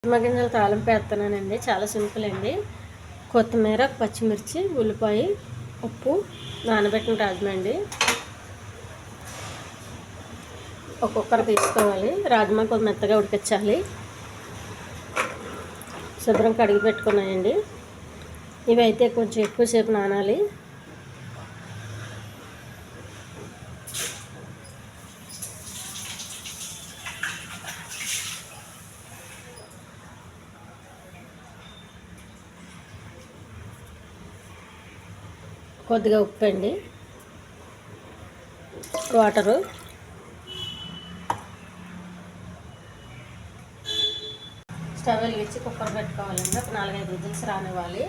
రాజ్మా గింజలు తాలింపు వేస్తున్నానండి. చాలా సింపుల్ అండి. కొత్తిమీర, పచ్చిమిర్చి, ఉల్లిపాయ, ఉప్పు, నానబెట్టిన రాజ్మా అండి. ఒక కుక్కర్ తీసుకోవాలి. రాజ్మా కొంచెం మెత్తగా ఉడికించాలి. శుభ్రం కడిగి పెట్టుకున్నాయండి. ఇవి అయితే కొంచెం ఎక్కువసేపు నానాలి. కొద్దిగా ఉప్పు అండి, వాటరు, స్టవ్ వెలిగించి కుక్కర్ పెట్టుకోవాలండి. ఒక 4-5 విజిల్స్ రానివ్వాలి.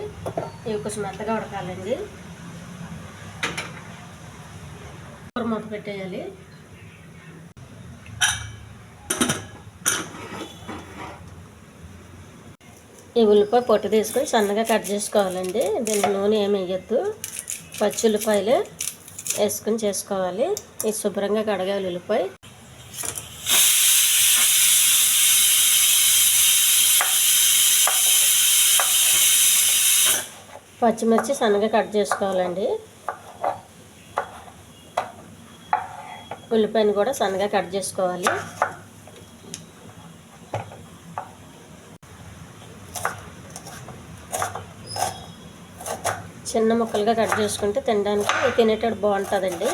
ఇవి కొంచెం మెత్తగా ఉడకాలండి. కుక్కర్ మూత పెట్టేయాలి. ఈ ఉల్లిపాయ పొట్టు తీసుకొని సన్నగా కట్ చేసుకోవాలండి. దీనికి నూనె ఏమి వేయద్దు. పచ్చి ఉల్లిపాయలు వేసుకొని చేసుకోవాలి. ఇది శుభ్రంగా కడగాలి. ఉల్లిపాయ పచ్చిమిర్చి సన్నగా కట్ చేసుకోవాలండి. ఉల్లిపాయను కూడా సన్నగా కట్ చేసుకోవాలి. చిన్న ముక్కలుగా కట్ చేసుకుంటే తినేటప్పుడు బాగుంటుందండి.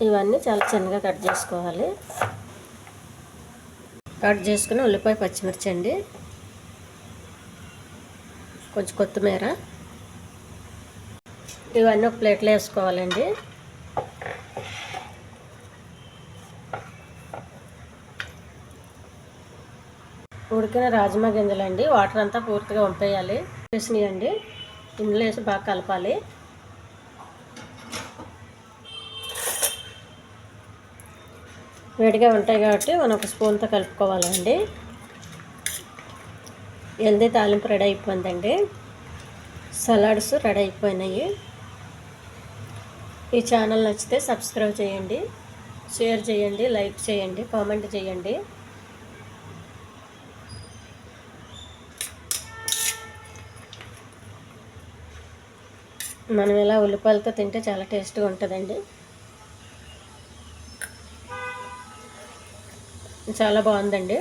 ఇవన్నీ చాలా చిన్నగా కట్ చేసుకోవాలి. కట్ చేసుకుని ఉల్లిపాయ, పచ్చిమిర్చి అండి, కొంచెం కొత్తిమీర, ఇవన్నీ ఒక ప్లేట్లో వేసుకోవాలండి. ఉడికిన రాజ్మా గింజలండి. వాటర్ అంతా పూర్తిగా వంపేయాలి. వేసినాయండి. ఇందులో వేసి బాగా కలపాలి. వేడిగా ఉంటాయి కాబట్టి మనం ఒక స్పూన్తో కలుపుకోవాలండి. హెల్దీ తాలింపు రెడీ అయిపోయిందండి. సలాడ్స్ రెడీ అయిపోయినాయి. ఈ ఛానల్ నచ్చితే సబ్స్క్రైబ్ చేయండి, షేర్ చేయండి, లైక్ చేయండి, కామెంట్ చేయండి. మనం ఇలా ఉల్లిపాయలతో తింటే చాలా టేస్ట్గా ఉంటుందండి. చాలా బాగుందండి.